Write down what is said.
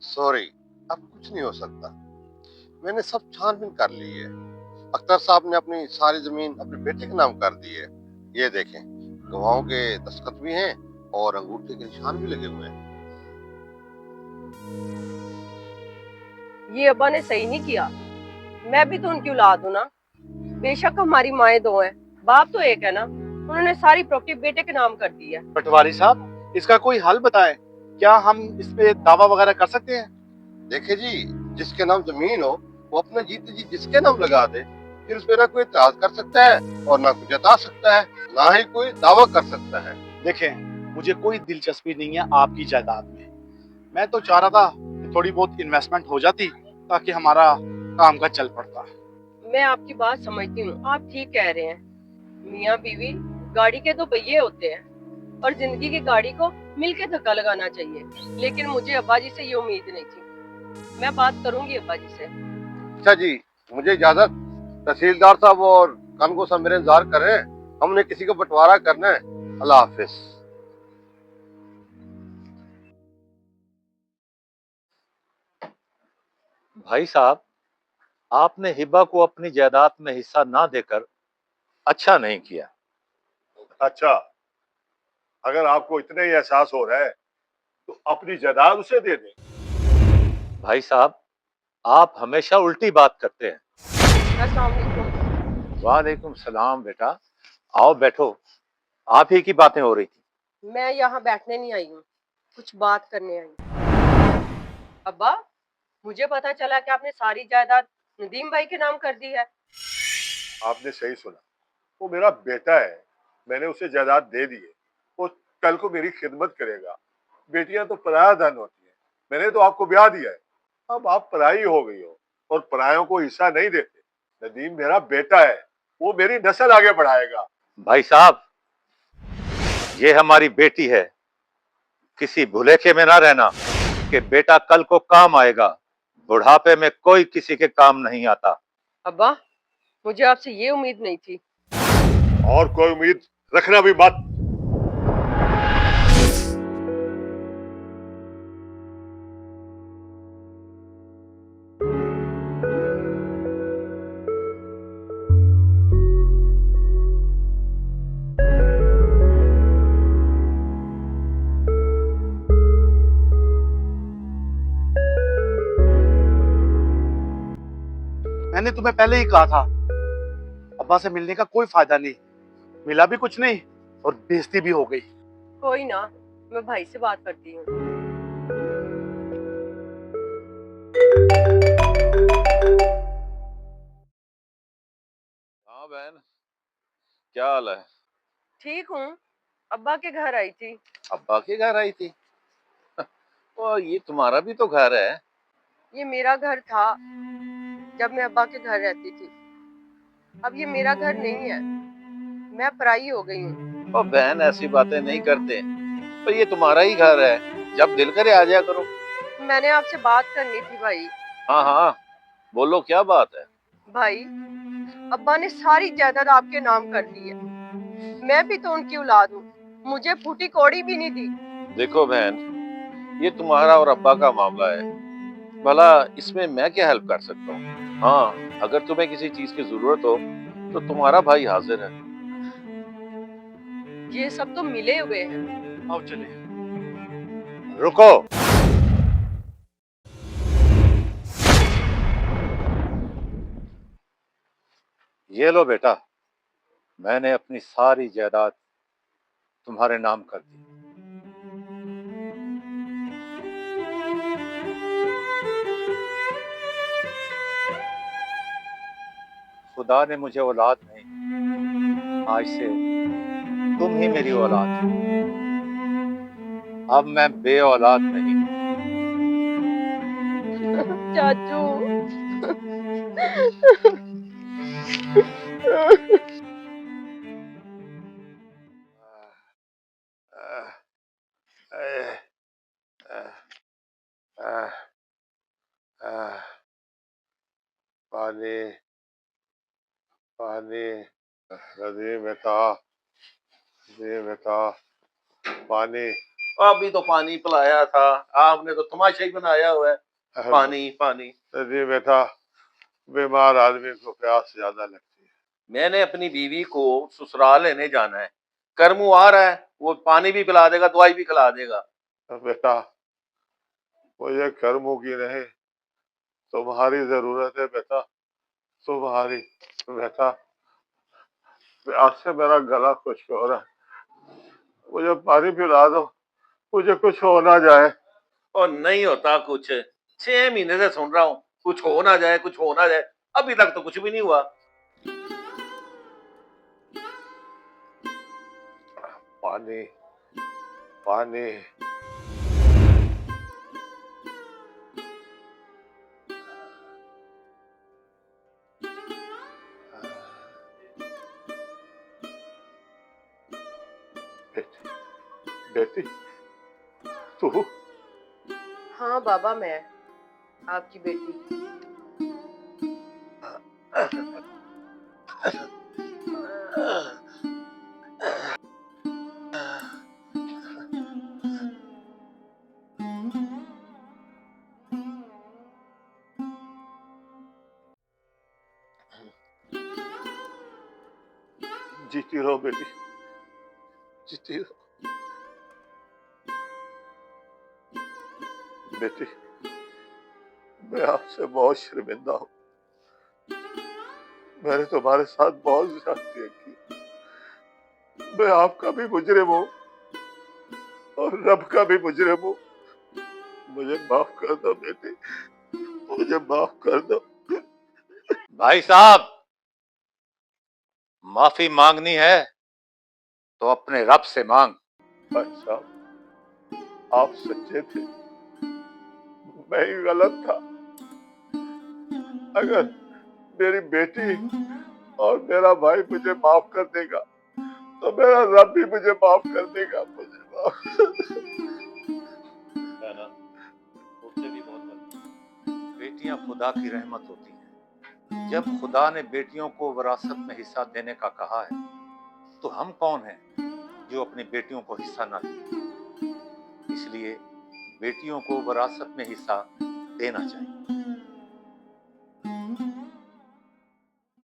Sorry, अब कुछ नहीं हो सकता। मैंने सब छानबीन कर ली है। अख्तर साहब ने अपनी सारी जमीन अपने बेटे के नाम कर दी है। ये देखें, गवाहों के दस्तखत भी हैं और अंगूठे के निशान भी लगे हुए हैं। ये अब्बा ने सही नहीं किया। मैं भी तो उनकी औलाद हूँ ना। बेशक हमारी माएं दो हैं, बाप तो एक है ना। उन्होंने सारी प्रॉपर्टी बेटे के नाम कर दी है। पटवारी साहब, इसका कोई हल बताएं। क्या हम इस पे दावा वगैरह कर सकते हैं? देखिए जी, जिसके नाम जमीन हो वो अपने जीते जी जिसके नाम लगा दे। फिर उस पर ना कोई इतराज कर सकता है और ना कोई जता सकता है, ना ही कोई दावा कर सकता है। देखें, मुझे कोई दिलचस्पी नहीं है आपकी जायदाद में। मैं तो चाह रहा था कि थोड़ी बहुत इन्वेस्टमेंट हो जाती ताकि हमारा काम का चल पड़ता। मैं आपकी बात समझती हूँ, आप ठीक कह रहे हैं। मियाँ बीवी गाड़ी के दो पहिए होते हैं और जिंदगी की गाड़ी को मिलके धक्का लगाना चाहिए। लेकिन मुझे अब्बा जी से ये उम्मीद नहीं थी। मैं बात करूंगी अब्बा जी से। अच्छा जी, मुझे इजाजत। तहसीलदार साहब और कानगो साहब मेरे इंतजार कर रहे हैं। हमने किसी को बंटवारा करना है। अल्लाह हाफिज। भाई साहब, आपने हिबा को अपनी जायदाद में हिस्सा ना देकर अच्छा नहीं किया। अच्छा, अगर आपको इतना ही एहसास हो रहा है तो अपनी जायदाद उसे दे दें। भाई साहब, आप हमेशा उल्टी बात करते हैं। अस्सलाम वालेकुम। वालेकुम सलाम बेटा, आओ बैठो। आप ही की बातें हो रही थी। मैं यहाँ बैठने नहीं आई हूँ, कुछ बात करने आई हूँ। अब्बा, मुझे पता चला कि आपने सारी जायदाद नदीम भाई के नाम कर दी है। आपने सही सुना, वो मेरा बेटा है। मैंने उसे जायदाद दे दी है। वो कल को मेरी खिदमत करेगा। बेटियां तो पराया धन होती है। मैंने तो आपको ब्याह दिया है, अब आप पराई हो गई हो और परायों को हिस्सा नहीं देते। नदीम मेरा बेटा है, वो मेरी नस्ल आगे बढ़ाएगा। भाई साहब, ये हमारी बेटी है। किसी भुलेखे में ना रहना कि बेटा कल को काम आएगा। बुढ़ापे में कोई किसी के काम नहीं आता। अब्बा, मुझे आपसे ये उम्मीद नहीं थी। और कोई उम्मीद रखना भी मत। मैंने तुम्हें पहले ही कहा था, अब्बा से मिलने का कोई फायदा नहीं। मिला भी कुछ नहीं और बेइज्जती भी हो गई। कोई ना, मैं भाई से बात करती हूँ। हाँ बहन, क्या हाल है? ठीक हूँ, अब्बा के घर आई थी। अब्बा के घर आई थी? और ये तुम्हारा भी तो घर है। ये मेरा घर था जब मैं अब्बा के घर रहती थी। अब ये मेरा घर नहीं है, मैं पराई हो गई हूँ। और बहन, ऐसी बातें नहीं करते। तो ये तुम्हारा ही घर है, जब दिल करे आ जाया करो। मैंने आपसे बात करनी थी भाई। हाँ हाँ, बोलो क्या बात है। भाई, अब्बा ने सारी जायदाद आपके नाम कर दी है। मैं भी तो उनकी औलाद हूँ, मुझे फूटी कौड़ी भी नहीं दी। देखो बहन, ये तुम्हारा और अब्बा का मामला है। भला इसमें मैं क्या हेल्प कर सकता हूँ? हाँ, अगर तुम्हें किसी चीज की जरूरत हो तो तुम्हारा भाई हाजिर है। ये सब तो मिले हुए हैं। आओ चले। रुको। ये लो बेटा, मैंने अपनी सारी जायदाद तुम्हारे नाम कर दी। खुदा ने मुझे औलाद नहीं दी, आज से तुम ही मेरी औलाद हो। अब मैं बे औलाद नहीं। चाचू। पानी, पानी। नदी में था, नदी में था पानी। अभी तो पानी पिलाया था, आपने तो तमाशा ही बनाया हुआ है। पानी पानी। जी बेटा, बीमार आदमी को प्यास ज्यादा लगती है। मैंने अपनी बीवी को ससुराल लेने जाना है, करमू आ रहा है, वो पानी भी पिला देगा, दवाई भी खिला देगा। बेटा, मुझे कर्मों की नहीं, तुम्हारी जरूरत है बेटा, तुम्हारी। बेटा, प्यास से मेरा गला खुश्क हो रहा है, मुझे पानी पिला दो, मुझे कुछ हो ना जाए। और नहीं होता कुछ, 6 महीने से सुन रहा हूँ, कुछ हो ना जाए, कुछ हो ना जाए, अभी तक तो कुछ भी नहीं हुआ। पानी, पानी। बेटी, बेटी, तू? हाँ बाबा, मैं आपकी बेटी। जीती रहो बेटी, जीती रहो। बेटी, मैं आपसे बहुत शर्मिंदा हूँ, मैंने तुम्हारे साथ बहुत ज्यादतियां की, मैं आपका भी मुजरिम हूँ और रब का भी मुजरिम हूँ, मुझे माफ कर दो बेटी, मुझे माफ कर दो। भाई साहब, माफी मांगनी है तो अपने रब से मांग। भाई साहब, आप सच्चे थे, मैं ही गलत था। अगर मेरी बेटी और मेरा भाई मुझे माफ कर देगा तो मेरा रब भी मुझे माफ कर देगा, मुझे माफ। मुझसे भी बहुत गलती। बेटियां खुदा की रहमत होती हैं। जब खुदा ने बेटियों को विरासत में हिस्सा देने का कहा है, तो हम कौन हैं जो अपनी बेटियों को हिस्सा ना दें। इसलिए बेटियों को विरासत में हिस्सा देना चाहिए।